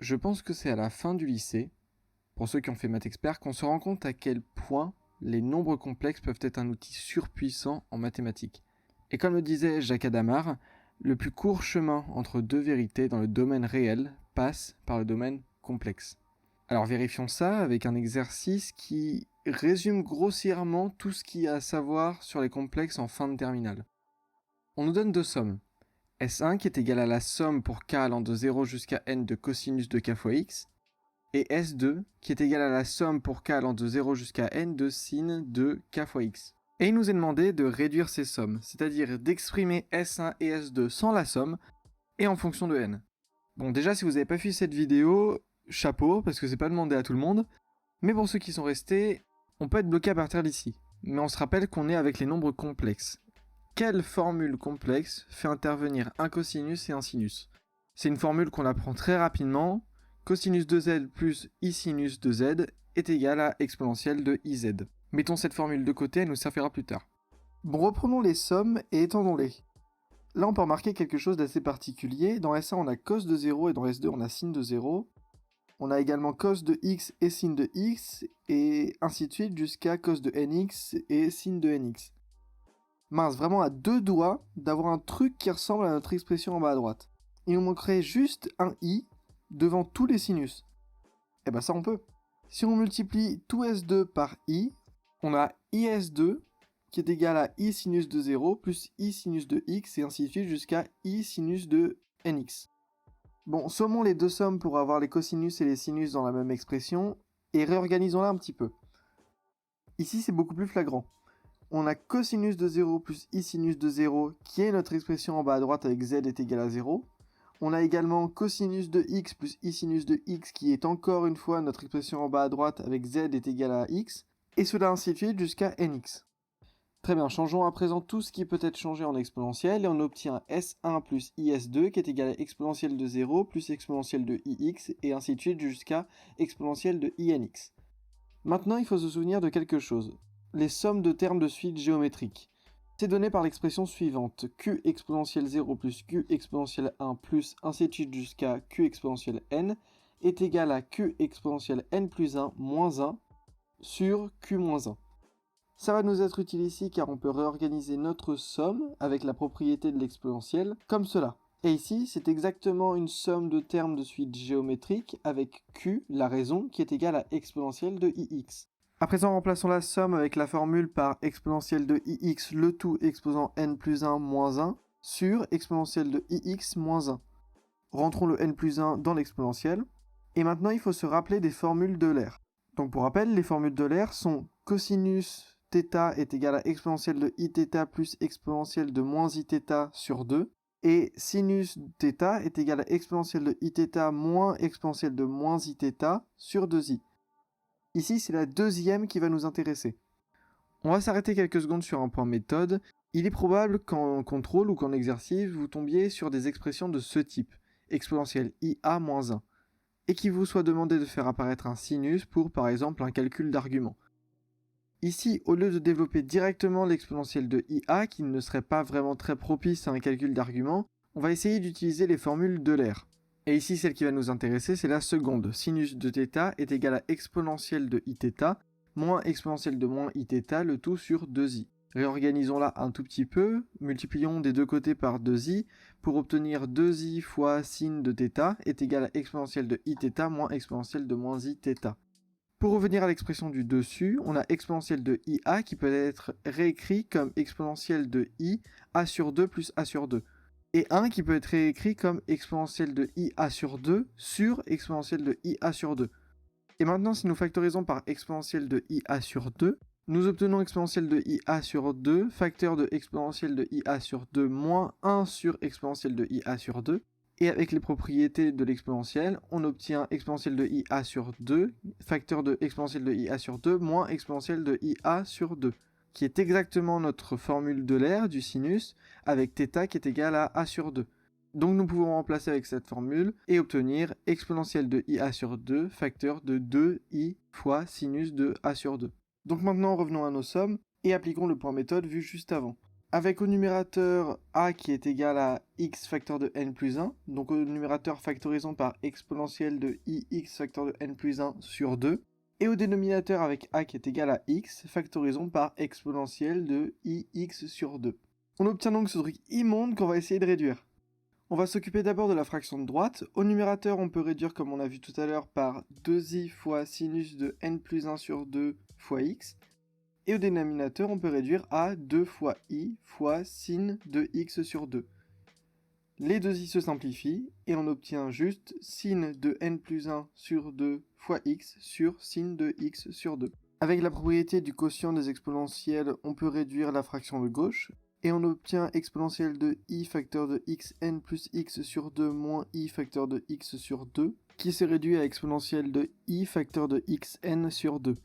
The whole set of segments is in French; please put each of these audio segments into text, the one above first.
Je pense que c'est à la fin du lycée, pour ceux qui ont fait maths expert, qu'on se rend compte à quel point les nombres complexes peuvent être un outil surpuissant en mathématiques. Et comme le disait Jacques Hadamard, le plus court chemin entre deux vérités dans le domaine réel passe par le domaine complexe. Alors vérifions ça avec un exercice qui résume grossièrement tout ce qu'il y a à savoir sur les complexes en fin de terminale. On nous donne deux sommes. S1 qui est égal à la somme pour k allant de 0 jusqu'à n de cosinus de k fois x, et S2 qui est égal à la somme pour k allant de 0 jusqu'à n de sin de k fois x. Et il nous est demandé de réduire ces sommes, c'est-à-dire d'exprimer S1 et S2 sans la somme, et en fonction de n. Bon, déjà si vous n'avez pas vu cette vidéo, chapeau, parce que c'est pas demandé à tout le monde, mais pour ceux qui sont restés, on peut être bloqué à partir d'ici. Mais on se rappelle qu'on est avec les nombres complexes. Quelle formule complexe fait intervenir un cosinus et un sinus? C'est une formule qu'on apprend très rapidement. Cosinus de z plus i sinus de z est égal à exponentielle de iz. Mettons cette formule de côté, elle nous servira plus tard. Bon, reprenons les sommes et étendons-les. Là, on peut remarquer quelque chose d'assez particulier. Dans S1, on a cos de 0 et dans S2, on a sin de 0. On a également cos de x et sin de x, et ainsi de suite jusqu'à cos de nx et sin de nx. Mince, vraiment à deux doigts d'avoir un truc qui ressemble à notre expression en bas à droite. Il nous manquerait juste un i devant tous les sinus. Et ben ça on peut. Si on multiplie tout S2 par i, on a IS2 qui est égal à i sinus de 0 plus i sinus de x et ainsi de suite jusqu'à i sinus de nx. Bon, sommons les deux sommes pour avoir les cosinus et les sinus dans la même expression et réorganisons-la un petit peu. Ici c'est beaucoup plus flagrant. On a cosinus de 0 plus i sinus de 0 qui est notre expression en bas à droite avec z est égal à 0. On a également cosinus de x plus i sinus de x qui est encore une fois notre expression en bas à droite avec z est égal à x. Et cela ainsi de suite jusqu'à nx. Très bien, changeons à présent tout ce qui peut être changé en exponentielle et on obtient S1 plus IS2 qui est égal à exponentielle de 0 plus exponentielle de IX et ainsi de suite jusqu'à exponentielle de INX. Maintenant, il faut se souvenir de quelque chose. Les sommes de termes de suite géométrique. C'est donné par l'expression suivante, q exponentielle 0 plus q exponentielle 1 plus ainsi de suite jusqu'à q exponentielle n est égal à q exponentielle n plus 1 moins 1 sur q moins 1. Ça va nous être utile ici car on peut réorganiser notre somme avec la propriété de l'exponentielle comme cela. Et ici, c'est exactement une somme de termes de suite géométrique avec q, la raison, qui est égale à exponentielle de ix. À présent, remplaçons la somme avec la formule par exponentielle de ix, le tout exposant n plus 1 moins 1, sur exponentielle de ix moins 1. Rentrons le n plus 1 dans l'exponentielle. Et maintenant, il faut se rappeler des formules d'Euler. Donc pour rappel, les formules d'Euler sont cosinus θ est égal à exponentielle de iθ plus exponentielle de moins iθ sur 2. Et sinus θ est égal à exponentielle de iθ moins exponentielle de moins iθ sur 2i. Ici, c'est la deuxième qui va nous intéresser. On va s'arrêter quelques secondes sur un point méthode. Il est probable qu'en contrôle ou qu'en exercice, vous tombiez sur des expressions de ce type, exponentielle ia moins 1, et qu'il vous soit demandé de faire apparaître un sinus pour, par exemple, un calcul d'argument. Ici, au lieu de développer directement l'exponentielle de ia, qui ne serait pas vraiment très propice à un calcul d'argument, on va essayer d'utiliser les formules d'Euler. Et ici, celle qui va nous intéresser, c'est la seconde. Sinus de θ est égal à exponentielle de iθ moins exponentielle de moins iθ, le tout sur 2i. Réorganisons-la un tout petit peu, multiplions des deux côtés par 2i pour obtenir 2i fois sin de θ est égal à exponentielle de iθ moins exponentielle de moins iθ. Pour revenir à l'expression du dessus, on a exponentielle de ia qui peut être réécrit comme exponentielle de i a sur 2 plus a sur 2. Et 1 qui peut être réécrit comme exponentielle de ia sur 2 sur exponentielle de ia sur 2. Et maintenant, si nous factorisons par exponentielle de ia sur 2, nous obtenons exponentielle de ia sur 2, facteur de exponentielle de ia sur 2 moins 1 sur exponentielle de ia sur 2. Et avec les propriétés de l'exponentielle, on obtient exponentielle de ia sur 2, facteur de exponentielle de ia sur 2, moins exponentielle de ia sur 2, qui est exactement notre formule d'Euler du sinus, avec θ qui est égal à a sur 2. Donc nous pouvons remplacer avec cette formule et obtenir exponentielle de ia sur 2, facteur de 2i fois sinus de a sur 2. Donc maintenant revenons à nos sommes et appliquons le point méthode vu juste avant. avec au numérateur a qui est égal à x facteur de n plus 1, donc au numérateur factorisons par exponentielle de ix facteur de n plus 1 sur 2, et au dénominateur avec a qui est égal à x, factorisons par exponentielle de ix sur 2. On obtient donc ce truc immonde qu'on va essayer de réduire. On va s'occuper d'abord de la fraction de droite. Au numérateur, on peut réduire, comme on a vu tout à l'heure, par 2i fois sinus de n plus 1 sur 2 fois x. Et au dénominateur, on peut réduire à 2 fois i fois sin de x sur 2. Les deux i se simplifient et on obtient juste sin de n plus 1 sur 2 fois x sur sin de x sur 2. Avec la propriété du quotient des exponentielles, on peut réduire la fraction de gauche. Et on obtient exponentielle de i facteur de xn plus x sur 2 moins i facteur de x sur 2, qui se réduit à exponentielle de i facteur de xn sur 2.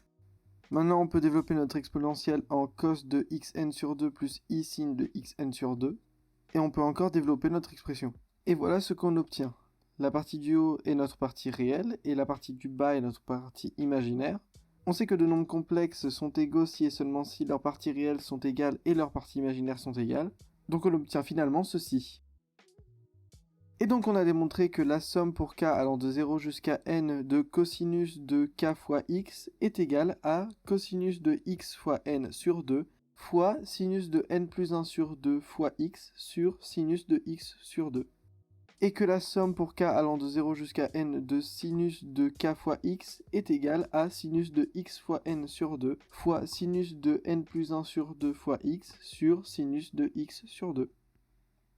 Maintenant, on peut développer notre exponentielle en cos de xn sur 2 plus i sin de xn sur 2. Et on peut encore développer notre expression. Et voilà ce qu'on obtient. La partie du haut est notre partie réelle, et la partie du bas est notre partie imaginaire. On sait que de nombres complexes sont égaux si et seulement si leurs parties réelles sont égales et leurs parties imaginaires sont égales, donc on obtient finalement ceci. Et donc on a démontré que la somme pour k allant de 0 jusqu'à n de cosinus de k fois x est égale à cosinus de x fois n sur 2 fois sinus de n plus 1 sur 2 fois x sur sinus de x sur 2. Et que la somme pour k allant de 0 jusqu'à n de sinus de k fois x est égale à sinus de x fois n sur 2 fois sinus de n plus 1 sur 2 fois x sur sinus de x sur 2.